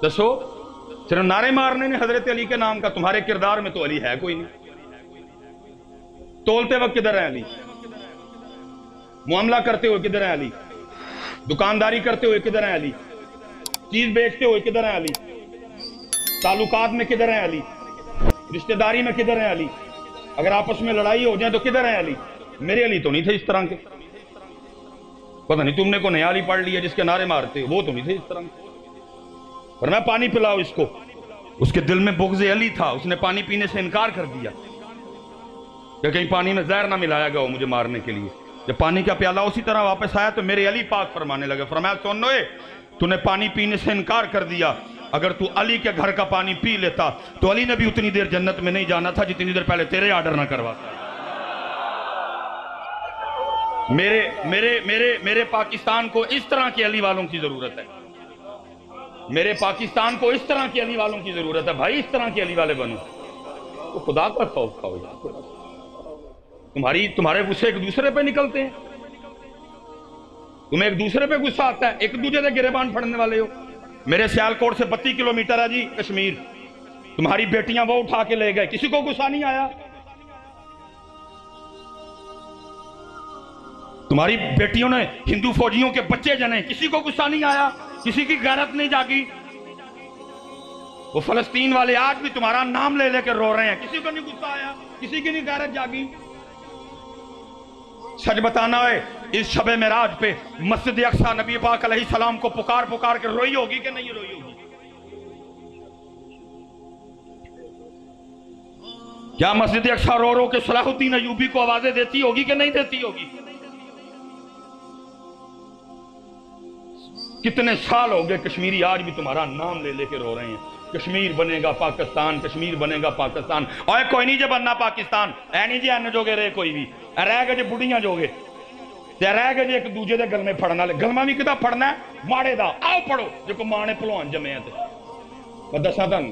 دسو صرف نعرے مارنے نے حضرت علی کے نام کا، تمہارے کردار میں تو علی ہے کوئی نہیں۔ تولتے وقت کدھر ہے علی؟ معاملہ کرتے ہوئے کدھر ہے علی؟ دکانداری کرتے ہوئے کدھر ہے علی؟ چیز بیچتے ہوئے کدھر ہے علی؟ تعلقات میں کدھر ہے علی؟ رشتہ داری میں کدھر ہے علی؟ اگر آپس میں لڑائی ہو جائے تو کدھر ہے علی؟ میرے علی تو نہیں تھے اس طرح کے، پتہ نہیں تم نے کو نیا علی پڑھ لیا جس کے نعرے مارتے، وہ تو نہیں تھے اس طرح کے۔ پر میں پانی پلاؤ اس کو، اس کے دل میں بغض علی تھا، اس نے پانی پینے سے انکار کر دیا کہ کہیں پانی میں زہر نہ ملایا گیا ہو مجھے مارنے کے لیے۔ جب پانی کا پیالہ اسی طرح واپس آیا تو میرے علی پاک فرمانے لگے، فرمایا سن لو، تو نے پانی پینے سے انکار کر دیا، اگر تو علی کے گھر کا پانی پی لیتا تو علی نے بھی اتنی دیر جنت میں نہیں جانا تھا جتنی دیر پہلے تیرے آرڈر نہ کرواتا۔ میرے پاکستان کو اس طرح کے علی والوں کی ضرورت ہے، میرے پاکستان کو اس طرح کے علی والوں کی ضرورت ہے۔ بھائی اس طرح کے علی والے بنو تو خدا کا خوف کھاؤ یار۔ تمہارے غصے ایک دوسرے پہ نکلتے ہیں، تمہیں ایک دوسرے پہ غصہ آتا ہے، ایک دوسرے سے گریبان پھڑنے والے ہو۔ میرے سیالکوٹ سے 32 کلومیٹر ہے جی کشمیر، تمہاری بیٹیاں وہ اٹھا کے لے گئے، کسی کو غصہ نہیں آیا؟ تمہاری بیٹیوں نے ہندو فوجیوں کے بچے جنے، کسی کو غصہ نہیں آیا؟ کسی کی غیرت نہیں جاگی؟ وہ فلسطین والے آج بھی تمہارا نام لے لے کے رو رہے ہیں، کسی کو نہیں غصہ آیا؟ کسی کی نہیں غیرت جاگی؟ سچ بتانا ہے، اس شب معراج پہ مسجد اقصی نبی پاک علیہ السلام کو پکار پکار کے روئی ہوگی کہ نہیں روئی ہوگی؟ کیا مسجد اقصی رو رو کے صلاح الدین ایوبی کو آوازیں دیتی ہوگی کہ نہیں دیتی ہوگی؟ کتنے سال ہو گئے کشمیری آج بھی تمہارا نام لے لے کے رو رہے ہیں، کشمیر بنے گا پاکستان، کشمیر بنے گا پاکستان۔ اور کوئی نہیں جے بننا پاکستان، اے نہیں جی این جو گے رہے کوئی بھی، اے رہ گئے جے بڑھیاں جو گے، تے رہ گئے جے ایک دوجے دے گلمے پھڑنا لے، گلمہ بھی کتا پھڑنا ہے ماڑے دا، آؤ پڑھو جو کو مانے پلوان جمعے ہیں تے بدہ ساتھن۔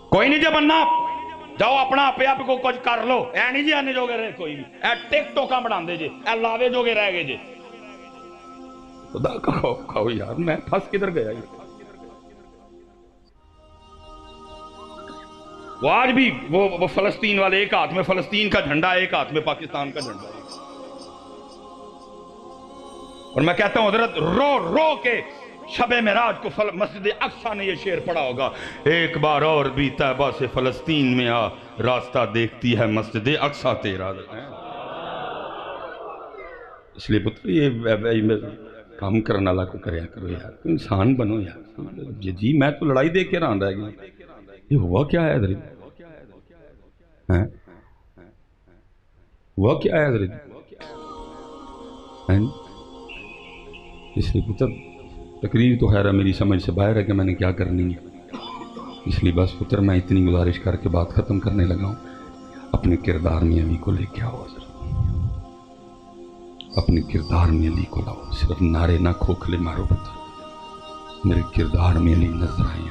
کوئی نہیں جے بننا، جاؤ اپنا اپنے آپ کو کچھ کر لو، اے نہیں جی آنے جو گے رہے کوئی بھی، اے ٹک ٹوکاں بڑھان دے جے، اے لاوے جو گے رہ گئے جے۔ خدا کا خوف کھاؤ یار، میں پھنس کدھر گیا یہ؟ وہ آج بھی وہ فلسطین والے، ایک ہاتھ میں فلسطین کا جھنڈا ہے، ایک ہاتھ میں پاکستان کا جھنڈا ہے۔ اور میں کہتا ہوں حضرت رو رو کے شب معراج کو مسجد اقصی نے یہ شعر پڑھا ہوگا، ایک بار اور بھی طیبہ سے فلسطین میں آ، راستہ دیکھتی ہے مسجد اقصی تیرا۔ اس لیے پتر یہ کام کرنا اللہ کو کریا کرو یار، انسان بنو یار۔ جی میں تو لڑائی دیکھ کے رہا گیا، یہ ہوا کیا ہے حضرت؟ ہوا کیا ہے حضرت؟ اس لیے پتر تقریر تو خیر میری سمجھ سے باہر ہے کہ میں نے کیا کرنی ہے، اس لیے بس پتر میں اتنی گزارش کر کے بات ختم کرنے لگا ہوں، اپنے کردار میں علی کو لے کے آؤ حضرت، اپنے کردار میں علی کو لاؤ، صرف نعرے نہ کھوکھلے مارو پتر، میرے کردار میں علی نظر آئے،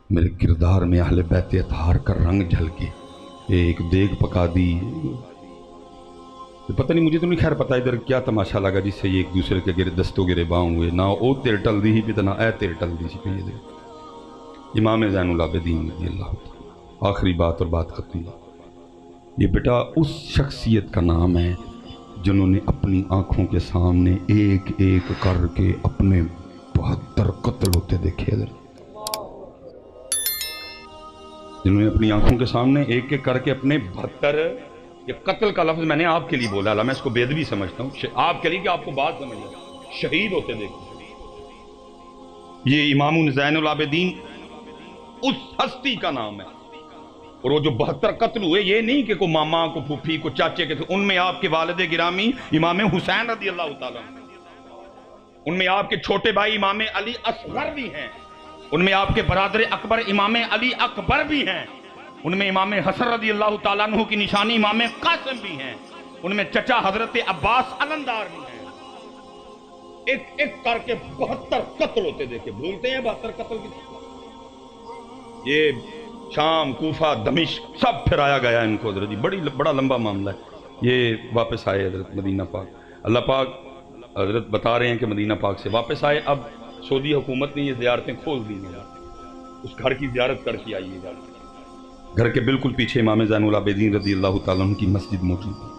میرے کردار میں اہل بیت اطہار کا رنگ جھلکے، ایک دیگ پکا دی، پتہ نہیں مجھے تو نہیں خیر پتہ ادھر کیا تماشا لگا جس سے یہ ایک دوسرے کے گرے دستوں گرے باؤں ہوئے، نہ او تیر ٹل دی ہی پتہ نہ اے تیر ٹل دی سی پہ یہ دیکھ۔ امام زین العابدین رضی اللہ عنہ، آخری بات اور بات ختم، یہ بیٹا اس شخصیت کا نام ہے جنہوں نے اپنی آنکھوں کے سامنے ایک ایک کر کے اپنے 72 قتل ہوتے دیکھے، جنہوں نے اپنی آنکھوں کے سامنے ایک ایک کر کے اپنے 72، یہ قتل کا لفظ میں نے آپ کے لیے بولا، میں اس کو بے ادبی سمجھتا ہوں آپ کے لیے کہ آپ کو بات سمجھ لیں، شہید ہوتے دیکھے۔ یہ امام زین العابدین اس ہستی کا نام ہے، اور وہ جو 72 قتل ہوئے یہ نہیں کہ کوئی ماما کو پھوپھی کو چاچے کے تھے، ان میں آپ کے والد گرامی امام حسین رضی اللہ تعالیٰ، ان میں آپ کے چھوٹے بھائی امام علی اصغر بھی ہیں، ان میں آپ کے برادر اکبر امام علی اکبر بھی ہیں، ان میں امام حسن رضی اللہ تعالیٰ عنہ کی نشانی امام قاسم بھی ہیں، ان میں چچا حضرت عباس علمدار بھی ہیں، ایک ایک کر کے 72 قتل ہوتے دیکھے، بھولتے ہیں 72 قتل کی؟ یہ شام، کوفہ، دمشق سب پھرایا گیا ان کو حضرت جی، بڑا لمبا معاملہ ہے۔ یہ واپس آئے حضرت مدینہ پاک، اللہ پاک حضرت بتا رہے ہیں کہ مدینہ پاک سے واپس آئے، اب سعودی حکومت نے یہ زیارتیں کھول دی ہیں، اس گھر کی زیارت کر کے آئیے گا۔ گھر کے بالکل پیچھے امام زین العابدین رضی اللہ تعالیٰ عنہ کی مسجد موجود ہے،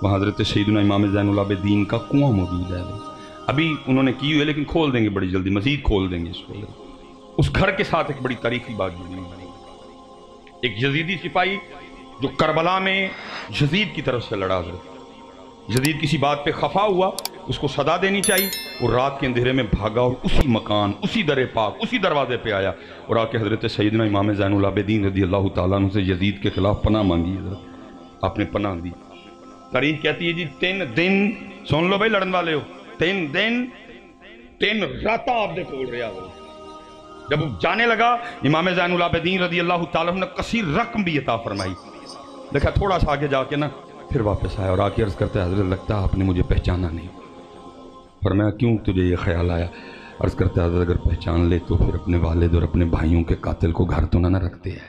وہاں حضرت سیدنا امام زین العابدین کا کنواں موجود ہے، ابھی انہوں نے کی ہوئی ہے لیکن کھول دیں گے بڑی جلدی، مزید کھول دیں گے اس کو۔ اس گھر کے ساتھ ایک بڑی تاریخی بات جڑی ہے، ایک یزیدی سپاہی جو کربلا میں یزید کی طرف سے لڑا، حضرت یزید کسی بات پہ خفا ہوا، اس کو صدا دینی چاہیے، اور رات کے اندھیرے میں بھاگا اور اسی مکان، اسی در پاک، اسی دروازے پہ آیا اور آ کے حضرت سیدنا امام زین العابدین رضی اللہ تعالیٰ عنہ سے یزید کے خلاف پناہ مانگی۔ حضرت آپ نے پناہ دی۔ تاریخ کہتی ہے جی 3 دن، سن لو بھائی لڑن والے ہو، 3 دن 3 راتاں آپ دے کول رہا ہو۔ جب وہ جانے لگا امام زین العابدین رضی اللہ تعالیٰ عنہ نے کثیر رقم بھی عطا فرمائی، دیکھا تھوڑا سا آگے جا کے نا پھر واپس آیا اور آ کے عرض کرتا ہے حضرت لگتا ہے آپ نے مجھے پہچانا نہیں۔ فرمایا کیوں تجھے یہ خیال آیا؟ عرض کرتا ہے حضرت اگر پہچان لے تو پھر اپنے والد اور اپنے بھائیوں کے قاتل کو گھر تو نہ رکھتے ہیں۔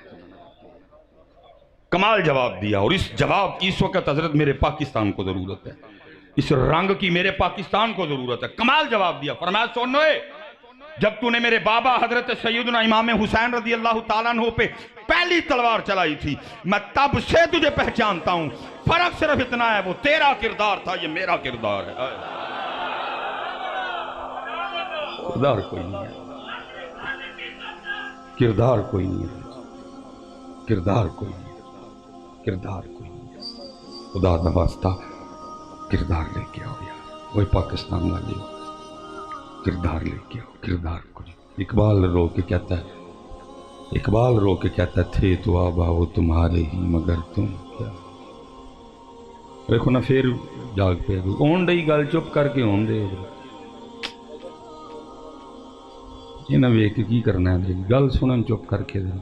کمال جواب دیا، اور اس جواب کی اس وقت حضرت میرے پاکستان کو ضرورت ہے، اس رنگ کی میرے پاکستان کو ضرورت ہے۔ کمال جواب دیا، فرمایا سنوے، جب تو نے میرے بابا حضرت سیدنا امام حسین رضی اللہ تعالیٰ عنہ پہ پہلی تلوار چلائی تھی، میں تب سے تجھے پہچانتا ہوں، فرق صرف اتنا ہے وہ تیرا کردار تھا، یہ میرا کردار ہے۔ کردار کوئی نہیں ہے، کردار کوئی نہیں ہے، کردار کوئی نہیں ہے، کردار کوئی نہیں ہے۔ خدا دا واسطہ کردار لے کے آؤ یار، وہی پاکستان والے ہو، کردار لے کے آؤ، کردار کوئی۔ اقبال رو کے کہتا ہے، اقبال رو کے کہتا ہے تھے تو آبا وہ تمہارے ہی مگر تم کیا۔ دیکھو نا پھر جاگ پہ اون ڈئی گل چپ کر کے اون دے یہ نہ ویک کی کرنا ہے گل سنن چپ کر کے دے۔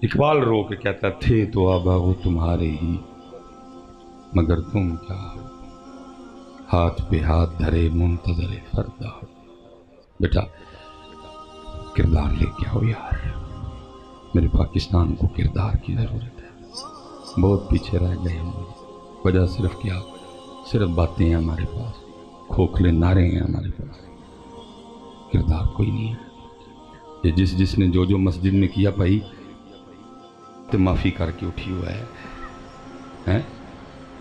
اقبال رو کے کہتا ہے تھے تو آبا وہ تمہارے ہی مگر تم کیا، ہاتھ پہ ہاتھ دھرے منتظر فردا۔ بیٹا کردار لے کے آؤ یار، میرے پاکستان کو کردار کی ضرورت ہے، بہت پیچھے رہ گئے ہم، وجہ صرف کیا، صرف باتیں ہیں ہمارے پاس، کھوکھلے نعرے ہیں ہمارے پاس، کردار کوئی نہیں ہے۔ یہ جس نے جو مسجد میں کیا بھائی تو معافی کر کے اٹھی ہوا ہے،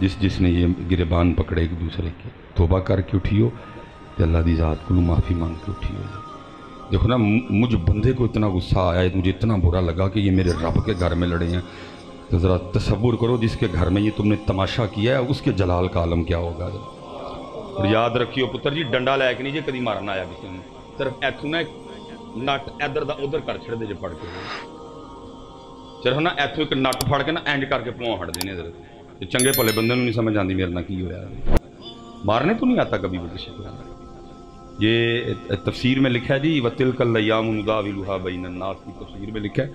جس نے یہ گریبان پکڑے ایک دوسرے کے، توبہ کر کے اٹھی ہو تو اللہ دی ذات کو معافی مانگ کے اٹھی ہو۔ دیکھو نا مجھ بندے کو اتنا غصہ آیا، مجھے اتنا برا لگا کہ یہ میرے رب کے گھر میں لڑے ہیں، تو ذرا تصور کرو جس کے گھر میں یہ تم نے تماشا کیا ہے اس کے جلال کا عالم کیا ہوگا۔ اور یاد رکھیو پتر جی ڈنڈا لے کے نہیں جی کدی مارنا آیا کسی نے، صرف ایتھوں نا نٹ ادھر دا ادھر کر چھڑ دے جے پڑ کے، صرف نا ایتھوں ایک نٹ پھڑ کے نا اینڈ کر کے پواں ہٹ دینے ادھر، چنگے بھلے بندے نہیں سمجھ آتی میرے نہ کی ہوا، مارنے تو نہیں آتا کبھی بھی کسی کو۔ یہ تفسیر میں لکھا ہے جی وَتِلْكَ الْأَيَّامُ نُدَاوِلُهَا بَيْنَ النَّاسِ کی تفسیر میں لکھا ہے،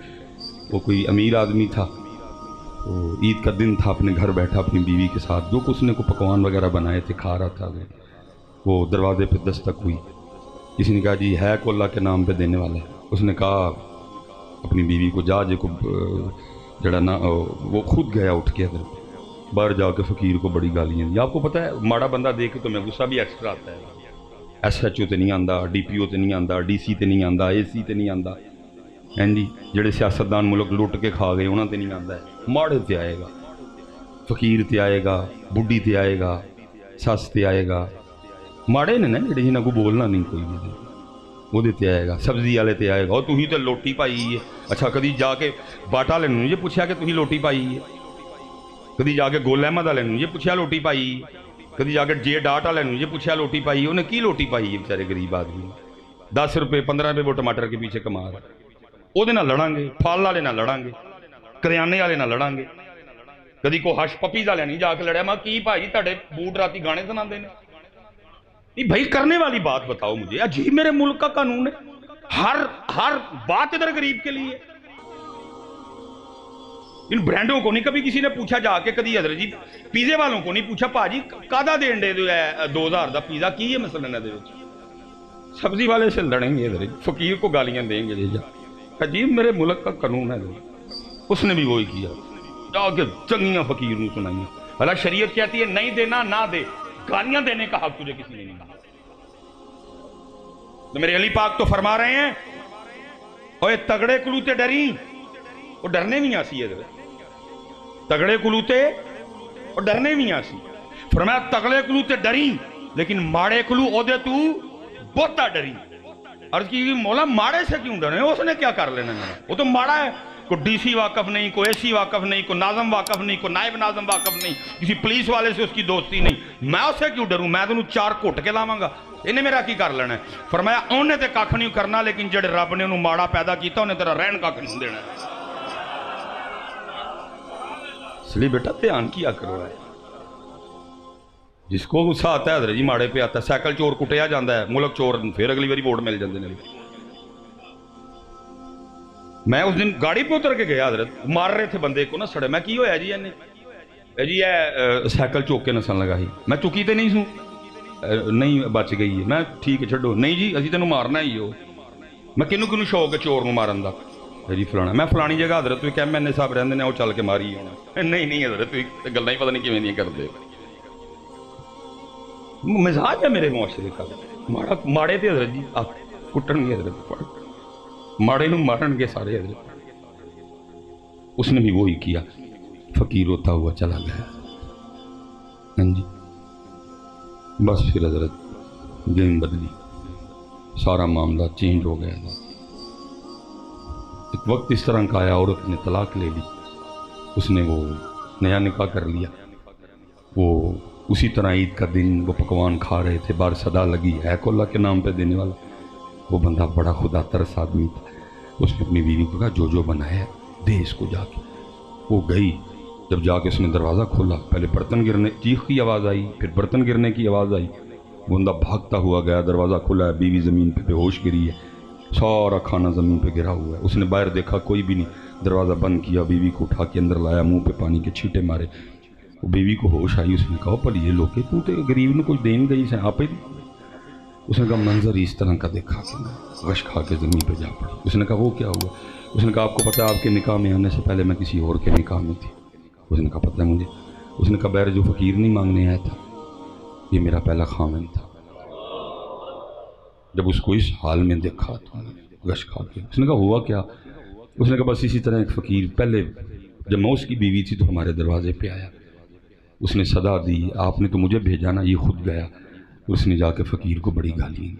وہ کوئی امیر آدمی تھا، وہ عید کا دن تھا، اپنے گھر بیٹھا اپنی بیوی کے ساتھ، جو کچھ نے کو پکوان وغیرہ بنائے تھے کھا رہا تھا، وہ دروازے پہ دستک ہوئی، کسی نے کہا جی ہے کو اللہ کے نام پہ دینے والا ہے، اس نے کہا اپنی بیوی کو جا کو جڑا نا، وہ خود گیا اٹھ کے ادھر باہر جا کے فقیر کو بڑی گالیاں دی۔ آپ کو پتہ ہے ماڑا بندہ دیکھ کے تو میں غصہ بھی ایکسٹرا آتا ہے، ایس ایچ او تے نہیں آندا، ڈی پی او تے نہیں آندا، ڈی سی تے نہیں آندا، اے سی تے نہیں آندا، جی جڑے سیاستدان ملک لٹ کے کھا گئے انہاں تے نہیں آندا ہے، ماڑے تے آئے گا، فقیر تے آئے گا، بڈھی تے آئے گا، سس تے آئے گا، ماڑے نے نا جڑے جنہاں کو بولنا نہیں کوئی بھی، وہ تے آئے گا، سبزی والے تے آئے گا، اور تھی تے لوٹی پائی ہے۔ اچھا کدی جا کے باٹا والے نے یہ پوچھا کہ تھی لوٹی پائی ہے، کدی جا کے گول احمد والے نے یہ پوچھا لوٹی پائی، کدی جا کے جے ڈاٹ والے نے یہ پوچھا لوٹی پائی، انہیں کی لوٹی پائی ہے بیچارے غریب آدمی، 10 روپے 15 روپے وہ ٹماٹر کے پیچھے کما رہا، وہ لڑاں گے، پھل والے نہ لڑاں گے، کریانے والے نہ لڑاں گے، کدی کو ہش پپیز والے نہیں جا کے لڑیا، میں کی بھائی تہاڈے بوٹ راتی گانے سناندے نے، نہیں بھائی کرنے والی بات بتاؤ مجھے، عجیب میرے ملک کا قانون ہے، ہر بات ادھر غریب کے لیے۔ ان برانڈوں کو نہیں کبھی کسی نے پوچھا جا کے، کدی حضرت جی پیزے والوں کو نہیں پوچھا پاجی کادا دین دے 2000 دا پیزا کی ہے مثلا نہ دے وچ، سبزی والے سے لڑیں گے حضرت، فقیر کو گالیاں دیں گے جی، عجیب میرے ملک کا قانون ہے۔ اس نے بھی وہی کیا، جا کے چنگیاں فقیر نو سنائیاں، بھلا شریعت کہتی ہے نہیں دینا نہ دے، گالیاں دینے کا حق تجھے کسی نے نہیں کہا۔ تو میرے علی پاک تو فرما رہے ہیں اوے تگڑے کلوتے ڈری، وہ ڈرنے بھی آسی ہے، تگڑے کلوتے اور ڈرنے بھی آسی۔ فرمایا تگڑے کلوتے ڈری لیکن ماڑے کلو او دے تو بہتا ڈری۔ عرض کی مولا ماڑے سے کیوں ڈرے، اس نے کیا کر لینا ہے، وہ تو ماڑا ہے، کوئی ڈی سی واقف نہیں، کوئی اے سی واقف نہیں، کوئی ناظم واقف نہیں، کوئی نائب ناظم واقف نہیں، کسی پولیس والے سے اس کی دوستی نہیں، میں اسے کیوں ڈروں، میں تو انہوں 4 گھٹ کے لاواں گا، انہیں میرا کی کر لینا ہے۔ فرمایا انہیں تے کھ نہیں کرنا، لیکن جڑے رب نے انہوں ماڑا پیدا کیتا انہیں تیرا رہن کھ نہیں دینا ہے۔ اس لیے بیٹا دھیان کیا کرو ہے، جس کو غصہ آتا ہے حضرت جی ماڑے پہ آتا ہے، سائیکل چور کٹیا جاتا ہے، ملک چور پھر اگلی باری ووٹ مل جاتے ہیں۔ میں اس دن گاڑی پہ اتر کے گیا حضرت، مار رہے تھے بندے کو نا سڑے، میں کی ہویا جی جی سائیکل چوک کے نسل لگا ہی، میں چکی تے نہیں سوں، نہیں بچ گئی ہے، میں ٹھیک ہے چھڈو، نہیں جی اسی تینوں مارنا ہی ہو، میں کنوں کنوں شوق ہے چور نو مارن دا، جی فلانا میں فلانی جگہ حضرت تو کیم این اے صاحب رہندے نے وہ چل کے ماری ہونا، نہیں حضرت گلاں ہی پتہ نہیں کیویں دیاں کردے، مزاج ہے میرے معاشرے کا، ماڑے تے حضرت جی کٹن گے حضرت، ماڑے نو مارن گے سارے حضرت۔ اس نے بھی وہی کیا، فقیر ہوتا ہوا چلا گیا، ہاں جی بس پھر حضرت گیم بدلی، سارا معاملہ چینج ہو گیا تھا۔ ایک وقت اس طرح کا آیا، عورت نے طلاق لے لی، اس نے وہ نیا نکاح کر لیا، وہ اسی طرح عید کا دن وہ پکوان کھا رہے تھے، باہر صدا لگی ہے کو اللہ کے نام پہ دینے والا، وہ بندہ بڑا خدا ترس آدمی تھا، اس نے اپنی بیوی کو کہا جو جو بنایا دے اس کو جا کے، وہ گئی، جب جا کے اس نے دروازہ کھولا، پہلے برتن گرنے چیخ کی آواز آئی، پھر برتن گرنے کی آواز آئی، بندہ بھاگتا ہوا گیا، دروازہ کھلا ہے، بیوی زمین پہ بے ہوش گری ہے، سارا کھانا زمین پہ گرا ہوا ہے، اس نے باہر دیکھا کوئی بھی نہیں، دروازہ بند کیا، بیوی کو اٹھا کے اندر لایا، منہ پہ پانی کے چھینٹے مارے، وہ بیوی کو ہوش آئی، اس نے کہا پر یہ لوگ تو تے غریب نے کچھ دین گئی سے آپ ہی، اس نے کہا منظر اس طرح کا دیکھا کہ میں غش کھا کے زمین پہ جا پڑی۔ اس نے کہا وہ کیا ہوا، اس نے کہا آپ کو پتہ ہے آپ کے نکاح میں آنے سے پہلے میں کسی اور کے نکاح میں تھی، اس نے کہا پتہ ہے مجھے، اس نے کہا بہر جو فقیر نہیں مانگنے آیا تھا یہ میرا پہلا خامن تھا، جب اس کو اس حال میں دیکھا تو غش کھا کے، اس نے کہا ہوا کیا، اس نے کہا بس اسی طرح ایک فقیر پہلے جب میں اس کی بیوی تھی تو ہمارے دروازے پہ آیا، اس نے صدا دی آپ نے تو مجھے بھیجا نا، یہ خود گیا، اس نے جا کے فقیر کو بڑی گالی دی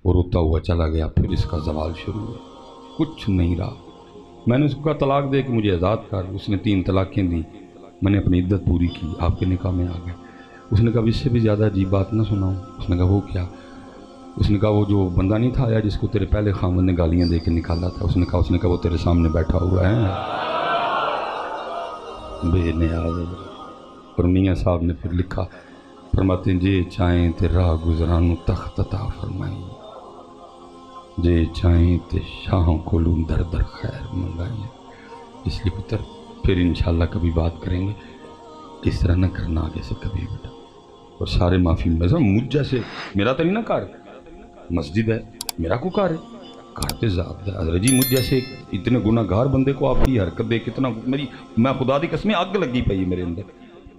اور روتا ہوا چلا گیا، پھر اس کا زوال شروع ہوا، کچھ نہیں رہا، میں نے اس کو کہا طلاق دے کہ مجھے آزاد کر، اس نے 3 طلاقیں دی، میں نے اپنی عدت پوری کی، آپ کے نکاح میں آ گئے، اس نے کہا اس سے بھی زیادہ عجیب بات نہ سناؤں، اس نے کہا وہ کیا، اس نے کہا وہ جو بندہ نہیں تھا آیا جس کو تیرے پہلے خامن نے گالیاں دے کے نکالا تھا، اس نے کہا وہ تیرے سامنے بیٹھا ہوا ہے بے نیاز، اور میاں صاحب نے پھر لکھا، فرماتے ہیں جے چاہیں تے راہ گزرانو تخت عطا فرمائیں، جے چاہیں تے شاہوں کو لوں در در خیر منگائیں، اس لیے پتر پھر انشاءاللہ کبھی بات کریں گے، اس طرح نہ کرنا آگے سے کبھی بیٹا، اور سارے معافی مجھ جیسے، میرا تو نہیں نا کار مسجد ہے، میرا کو کار ہے، کار تے ذات ہے، حضرت جی مجھ جیسے اتنے گناہ گار بندے کو آپ کی حرکت دے کتنا میں خدا دی قسمیں آگ لگی پئی میرے اندر،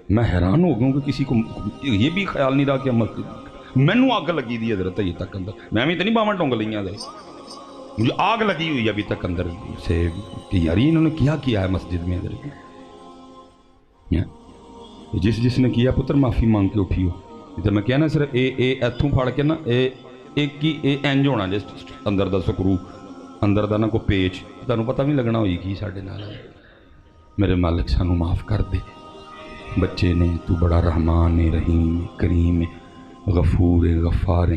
میں حیران ہو گیا کہ کسی کو یہ بھی خیال نہیں رہا کہ مینوں آگ لگی دی حضرت یہ تک اندر، میں بھی تو نہیں باواں ٹونگ لئیاں دے، مجھے آگ لگی ہوئی ابھی تک اندر سے کہ یار انہوں نے کیا ہے مسجد میں حضرت، جس نے کیا پتر معافی مانگ کے اٹھی ہو، تو میں کہنا سر ایتھوں پھڑ کے نا ایک ہی انج ہونا جس اندر دا سکرو اندر دا نا کو پیچ، تمہیں پتہ نہیں لگنا ہوئی کی ساڈے نال، میرے مالک سانو معاف کر دے، بچے نے تو بڑا رحمان رحیم کریم غفور غفار